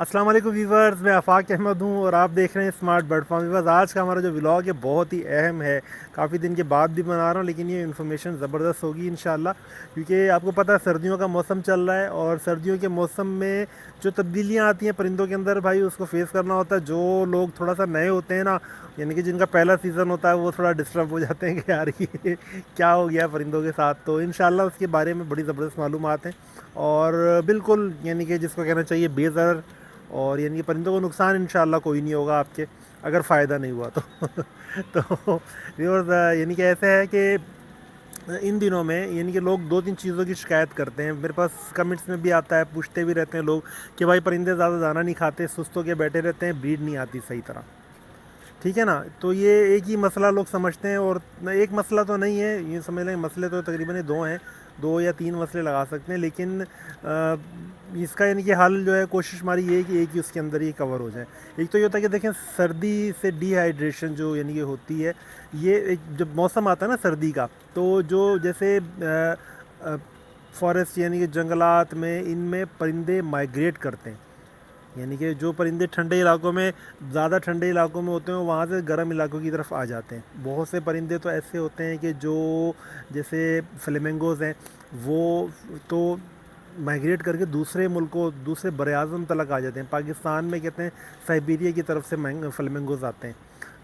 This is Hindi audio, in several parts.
अस्सलाम वालेकुम वीवर्स, मैं आफाक अहमद हूँ और आप देख रहे हैं स्मार्ट बर्ड फार्म। वीवर्स, आज का हमारा जो व्लॉग है बहुत ही अहम है। काफ़ी दिन के बाद भी बना रहा हूँ, लेकिन ये इन्फॉर्मेशन ज़बरदस्त होगी इंशाल्लाह। क्योंकि आपको पता है सर्दियों का मौसम चल रहा है और सर्दियों के मौसम में जो तब्दीलियाँ आती हैं परिंदों के अंदर, भाई उसको फेस करना होता है। जो लोग थोड़ा सा नए होते हैं ना, यानी कि जिनका पहला सीज़न होता है, वो थोड़ा डिस्टर्ब हो जाते हैं कि यार ये क्या हो गया परिंदों के साथ। तो इंशाल्लाह उसके बारे में बड़ी ज़बरदस्त मालूमात हैं और बिल्कुल यानी कि जिसको कहना चाहिए बेज़र, और यानी कि परिंदों को नुकसान इंशाल्लाह कोई नहीं होगा आपके, अगर फ़ायदा नहीं हुआ तो तो व्यूअर्स, यानी कि ऐसा है कि इन दिनों में यानी कि लोग दो तीन चीज़ों की शिकायत करते हैं। मेरे पास कमेंट्स में भी आता है, पूछते भी रहते हैं लोग कि भाई परिंदे ज़्यादा दाना नहीं खाते, सुस्त होकर बैठे रहते हैं, ब्रीड नहीं आती सही तरह। ठीक है ना। तो ये एक ही मसला लोग समझते हैं, और एक मसला तो नहीं है, ये समझ लें मसले तो तकरीबन ये दो हैं, दो या तीन मसले लगा सकते हैं। लेकिन इसका यानी कि हल जो है, कोशिश हमारी ये है कि एक ही उसके अंदर ही कवर हो जाए। एक तो ये होता है कि देखें, सर्दी से डिहाइड्रेशन जो यानी कि होती है, ये एक जब मौसम आता है ना सर्दी का, तो जो जैसे फॉरेस्ट यानी कि जंगलात में, इनमें परिंदे माइग्रेट करते हैं। यानी कि जो परिंदे ठंडे इलाकों में, ज़्यादा ठंडे इलाकों में होते हैं, वहाँ से गर्म इलाकों की तरफ आ जाते हैं। बहुत से परिंदे तो ऐसे होते हैं कि जो जैसे फ्लेमिंगोज़ हैं, वो तो माइग्रेट करके दूसरे मुल्कों, दूसरे बरआज़म तलक आ जाते हैं। पाकिस्तान में कहते हैं साइबेरिया की तरफ से फ्लेमिंगोज़ आते हैं।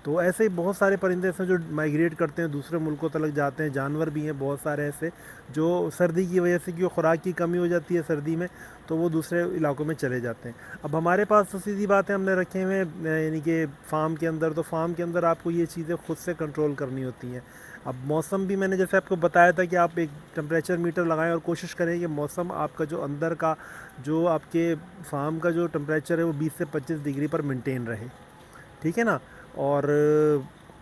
तो ऐसे ही बहुत सारे परिंदे ऐसे जो माइग्रेट करते हैं, दूसरे मुल्कों तलक जाते हैं। जानवर भी हैं बहुत सारे ऐसे जो सर्दी की वजह से, क्योंकि ख़ुराक की कमी हो जाती है सर्दी में, तो वो दूसरे इलाकों में चले जाते हैं। अब हमारे पास तो सीधी बात है, हमने रखे हुए यानी कि फ़ार्म के अंदर, तो फ़ार्म के अंदर आपको ये चीज़ें ख़ुद से कंट्रोल करनी होती हैं। अब मौसम भी मैंने जैसे आपको बताया था कि आप एक टेम्परेचर मीटर लगाएं और कोशिश करें कि मौसम आपका जो अंदर का, जो आपके फार्म का जो टेम्परेचर है, वो 20 से 25 डिग्री पर मेंटेन रहे। ठीक है ना। और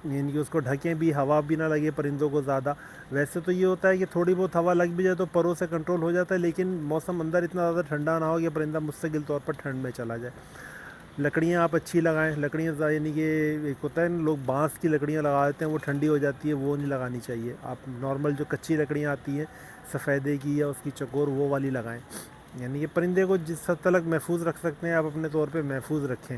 यानी कि उसको ढकें भी, हवा भी ना लगे परिंदों को ज़्यादा। वैसे तो ये होता है कि थोड़ी बहुत हवा लग भी जाए तो परों से कंट्रोल हो जाता है, लेकिन मौसम अंदर इतना ज़्यादा ठंडा ना हो कि परिंदा मुस्तकिल तौर पर ठंड में चला जाए। लकड़ियाँ आप अच्छी लगाएं। लकड़ियाँ यानी कि एक होता है ना, लोग बांस की लकड़ियाँ लगा देते हैं, वो ठंडी हो जाती है, वो नहीं लगानी चाहिए। आप नॉर्मल जो कच्ची लकड़ियाँ आती हैं सफ़ेदे की या उसकी चकोर, वो वाली लगाएं। यानी कि परिंदे को जिस हद तक महफूज रख सकते हैं आप अपने तौर पे महफूज रखें।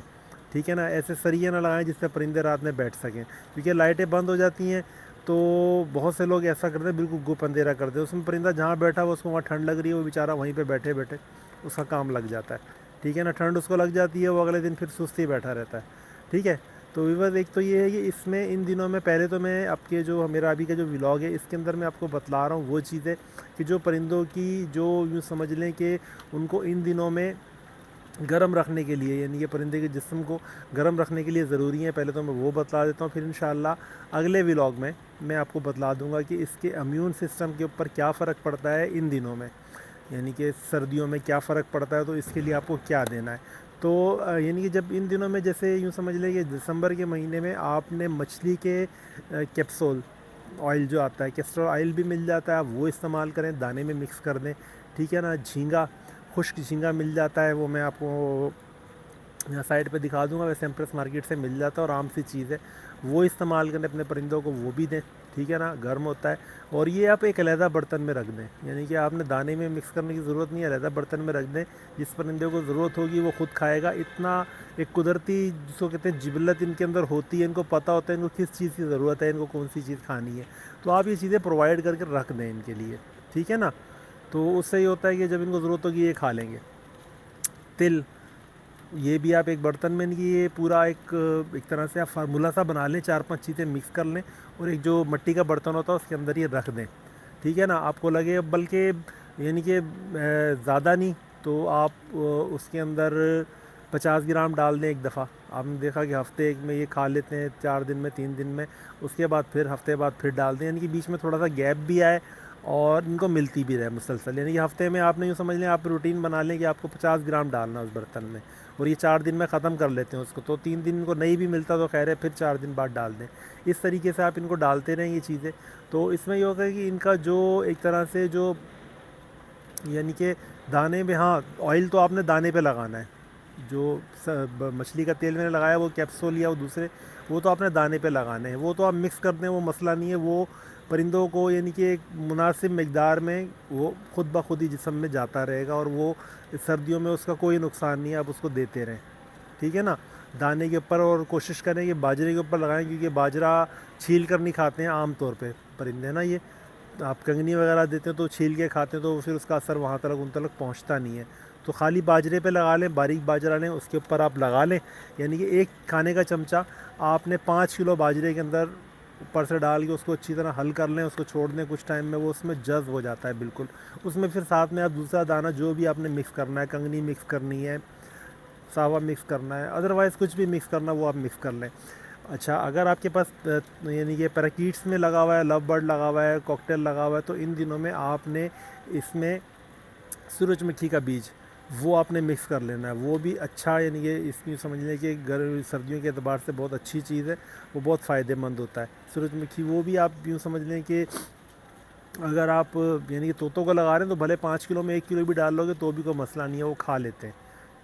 ठीक है ना। ऐसे सरिये ना लगाएं जिससे परिंदे रात में बैठ सकें, क्योंकि लाइटें बंद हो जाती हैं तो बहुत से लोग ऐसा करते हैं, बिल्कुल गुप अंधेरा कर दे, उसमें परिंदा जहाँ बैठा हुआ, उसको वहाँ ठंड लग रही है, वो बेचारा वहीं पे बैठे बैठे उसका काम लग जाता है। ठीक है ना। ठंड उसको लग जाती है, वो अगले दिन फिर सुस्ती बैठा रहता है। ठीक है। तो विवर्स, एक तो ये है कि इसमें इन दिनों में, पहले तो मैं आपके जो मेरा अभी का जो व्लॉग है, इसके अंदर मैं आपको बतला रहा हूँ वो चीज़ें कि जो परिंदों की, जो यूँ समझ लें कि उनको इन दिनों में गर्म रखने के लिए, यानी कि परिंदे के जिस्म को गर्म रखने के लिए ज़रूरी है। पहले तो मैं वो बतला देता हूँ, फिर इंशाल्लाह अगले व्लॉग में मैं आपको बतला दूँगा कि इसके इम्यून सिस्टम के ऊपर क्या फ़र्क पड़ता है इन दिनों में, यानी कि सर्दियों में क्या फ़र्क पड़ता है, तो इसके लिए आपको क्या देना है। तो यानी कि जब इन दिनों में, जैसे यूँ समझ लें कि दिसंबर के महीने में आपने मछली के कैप्सूल ऑयल जो आता है, कैस्टर ऑयल भी मिल जाता है, आप वो इस्तेमाल करें, दाने में मिक्स कर दें। ठीक है ना। झींगा, खुश्क झींगा मिल जाता है, वो मैं आपको यहाँ साइड पे दिखा दूंगा, वैसे एम्प्रेस मार्केट से मिल जाता है और आम सी चीज़ है, वो इस्तेमाल करें अपने परिंदों को, वो भी दें। ठीक है ना। गर्म होता है। और ये आप एक अलहदा बर्तन में रख दें, यानी कि आपने दाने में मिक्स करने की ज़रूरत नहीं है, अलहदा बर्तन में रख दें। जिस परिंदे को ज़रूरत होगी वो खुद खाएगा। इतना एक कुदरती, जिसको कहते हैं जिबलत, इनके अंदर होती है, इनको पता होता है इनको किस चीज़ की ज़रूरत है, इनको कौन सी चीज़ खानी है। तो आप ये चीज़ें प्रोवाइड करके रख दें इनके लिए। ठीक है ना। तो उससे ये होता है कि जब इनको ज़रूरत होगी ये खा लेंगे। तिल, ये भी आप एक बर्तन में, इनकी ये पूरा एक तरह से आप फार्मूला सा बना लें, चार पांच चीज़ें मिक्स कर लें और एक जो मिट्टी का बर्तन होता है उसके अंदर ये रख दें। ठीक है ना। आपको लगे बल्कि यानी कि ज़्यादा नहीं, तो आप उसके अंदर 50 ग्राम डाल दें एक दफ़ा। आपने देखा कि हफ्ते एक में ये खा लेते हैं, 4 दिन में, 3 दिन में, उसके बाद फिर हफ्ते बाद फिर डाल दें, यानी कि बीच में थोड़ा सा गैप भी आए और इनको मिलती भी रहे मुसलसल। यानी कि हफ्ते में आपने यूँ समझ लें, आप रूटीन बना लें कि आपको 50 ग्राम डालना उस बर्तन में, और ये 4 दिन में ख़त्म कर लेते हैं उसको। तो 3 दिन इनको नहीं भी मिलता तो खैर है, फिर 4 दिन बाद डाल दें। इस तरीके से आप इनको डालते रहें ये चीज़ें। तो इसमें ये होगा कि इनका जो एक तरह से जो, यानी कि दाने में, हाँ ऑयल तो आपने दाने पे लगाना है। जो मछली का तेल मैंने लगाया वो कैप्सूल या वो दूसरे, वो तो आपने दाने पे लगाने हैं। वो तो आप मिक्स कर दें, वो मसला नहीं है। वो परिंदों को यानी कि एक मुनासिब मिक़दार में वो खुद ब खुद ही जिस्म में जाता रहेगा और वो सर्दियों में उसका कोई नुकसान नहीं है, आप उसको देते रहें, ठीक है ना। दाने के ऊपर, और कोशिश करें कि बाजरे के ऊपर लगाएं, क्योंकि बाजरा छील कर नहीं खाते हैं आम तौर पे परिंदे ना। ये आप कंगनी वगैरह देते हैं तो छील के खाते हैं, तो फिर उसका असर वहाँ तक उन तक पहुँचता नहीं है। तो खाली बाजरे पे लगा लें, बारीक बाजरा लें, उसके ऊपर आप लगा लें, यानी कि एक खाने का चमचा आपने 5 किलो बाजरे के अंदर ऊपर से डाल के उसको अच्छी तरह हल कर लें, उसको छोड़ दें कुछ टाइम में, वो उसमें जज़्ब हो जाता है बिल्कुल। उसमें फिर साथ में आप दूसरा दाना जो भी आपने मिक्स करना है, कंगनी मिक्स करनी है, सावा मिक्स करना है, अदरवाइज़ कुछ भी मिक्स करना वो आप मिक्स कर लें। अच्छा, अगर आपके पास यानी कि पैराकीट्स में लगा हुआ है, लव बर्ड लगा हुआ है, कॉकटेल लगा हुआ है, तो इन दिनों में आपने इसमें सूरजमुखी का बीज वो आपने मिक्स कर लेना है। वो भी अच्छा, यानी कि इसकी समझ लें कि सर्दियों के अतबार से बहुत अच्छी चीज़ है, वो बहुत फ़ायदेमंद होता है सूरजमुखी। वो भी आप यूँ समझ लें कि अगर आप यानी कि तोतों को लगा रहे हैं तो भले 5 किलो में 1 किलो भी डाल लोगे तो भी कोई मसला नहीं है, वो खा लेते हैं,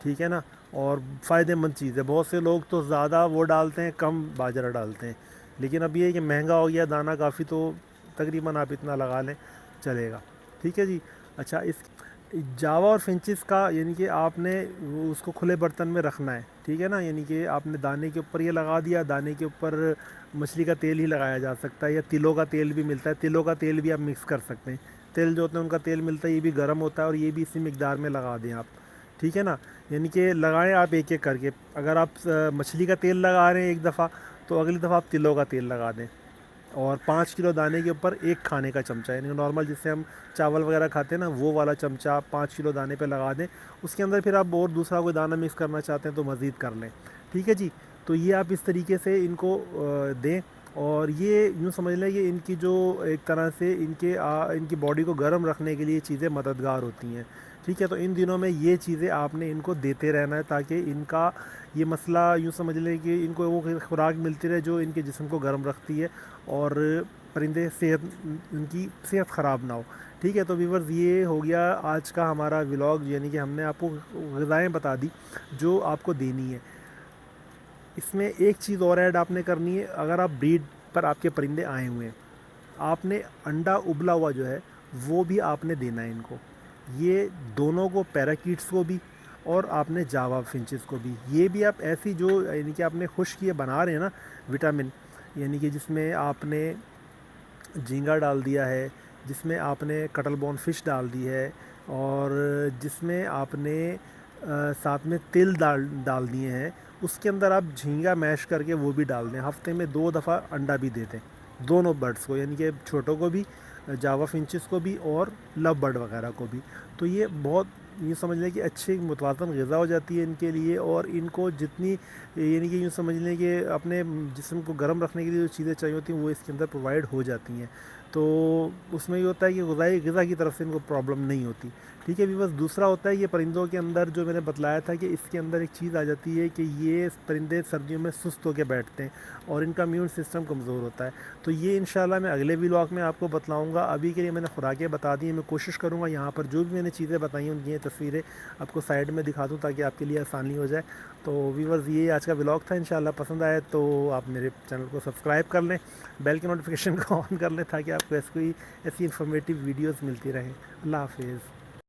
ठीक है ना। और फ़ायदेमंद चीज़ है। बहुत से लोग तो ज़्यादा वो डालते हैं, कम बाजरा डालते हैं, लेकिन अब ये है कि महंगा हो गया दाना काफ़ी, तो तकरीबन आप इतना लगा लें चलेगा, ठीक है जी। अच्छा, इस जावा और फिंचिस का यानी कि आपने उसको खुले बर्तन में रखना है, ठीक है ना। यानी कि आपने दाने के ऊपर ये लगा दिया, दाने के ऊपर मछली का तेल ही लगाया जा सकता है, या तिलों का तेल भी मिलता है, तिलों का तेल भी आप मिक्स कर सकते हैं। तेल जो होते हैं उनका तेल मिलता है, ये भी गर्म होता है, और ये भी इसी मिकदार में लगा दें आप, ठीक है ना। यानी कि लगाएं आप एक एक करके। अगर आप मछली का तेल लगा रहे हैं एक दफ़ा, तो अगली दफ़ा आप तिलों का तेल लगा दें। और 5 किलो दाने के ऊपर एक खाने का चमचा, यानी नॉर्मल जिससे हम चावल वगैरह खाते हैं ना, वो वाला चमचा 5 किलो दाने पे लगा दें। उसके अंदर फिर आप और दूसरा कोई दाना मिक्स करना चाहते हैं तो मज़ीद कर लें, ठीक है जी। तो ये आप इस तरीके से इनको दें। और ये यूँ समझ लें कि इनकी जो एक तरह से इनकी बॉडी को गर्म रखने के लिए चीज़ें मददगार होती हैं, ठीक है। तो इन दिनों में ये चीज़ें आपने इनको देते रहना है, ताकि इनका ये मसला यूँ समझ लें कि इनको वो खुराक मिलती रहे जो इनके जिस्म को गर्म रखती है, और परिंदे इनकी सेहत ख़राब ना हो, ठीक है। तो व्यूअर्स, ये हो गया आज का हमारा व्लॉग, यानी कि हमने आपको ग़िज़ाएँ बता दी जो आपको देनी है। इसमें एक चीज़ और ऐड आपने करनी है। अगर आप ब्रीड पर आपके परिंदे आए हुए हैं, आपने अंडा उबला हुआ जो है वो भी आपने देना है इनको। ये दोनों को, पैराकीट्स को भी और आपने जावा फिंचेस को भी। ये भी आप ऐसी जो यानी कि आपने खुश्क ये बना रहे हैं ना विटामिन, यानी कि जिसमें आपने झींगा डाल दिया है, जिसमें आपने कटल बोन फ़िश डाल दी है, और जिसमें आपने साथ में तिल डाल दिए हैं, उसके अंदर आप झींगा मैश करके वो भी डाल दें। हफ्ते में 2 दफ़ा अंडा भी दे दें दोनों बर्ड्स को, यानी कि छोटों को भी, जावा फिंचेस को भी, और लव बर्ड वगैरह को भी। तो ये बहुत, यूँ समझ लें कि अच्छी मुतवाज़न ग़िज़ा हो जाती है इनके लिए। और इनको जितनी यानी कि यूँ समझ लें कि अपने जिस्म को गर्म रखने के लिए जो चीज़ें चाहिए होती हैं वो इसके अंदर प्रोवाइड हो जाती हैं। तो उसमें ये होता है कि ग़िज़ा की तरफ से इनको प्रॉब्लम नहीं होती, ठीक है। भी बस दूसरा होता है ये परिंदों के अंदर जो मैंने बतलाया था कि इसके अंदर एक चीज़ आ जाती है कि ये परिंदे सर्दियों में सुस्त होकर बैठते हैं और इनका इम्यून सिस्टम कमज़ोर होता है। तो ये इंशाल्लाह मैं अगले व्लॉग में आपको बतलाऊँगा। अभी के लिए मैंने खुराकें बता दी हैं। मैं कोशिश करूँगा यहाँ पर जो भी मैंने चीज़ें बताई हैं उनकी तस्वीरें आपको साइड में दिखा दूँ, ताकि आपके लिए आसानी हो जाए। तो व्यूअर्स, ये आज का व्लॉग था। इंशाल्लाह पसंद आए तो आप मेरे चैनल को सब्सक्राइब कर लें, बेल की नोटिफिकेशन को ऑन कर लें, ताकि आपको ऐसी इंफॉर्मेटिव वीडियोज़ मिलती रहें। अल्लाह हाफिज़।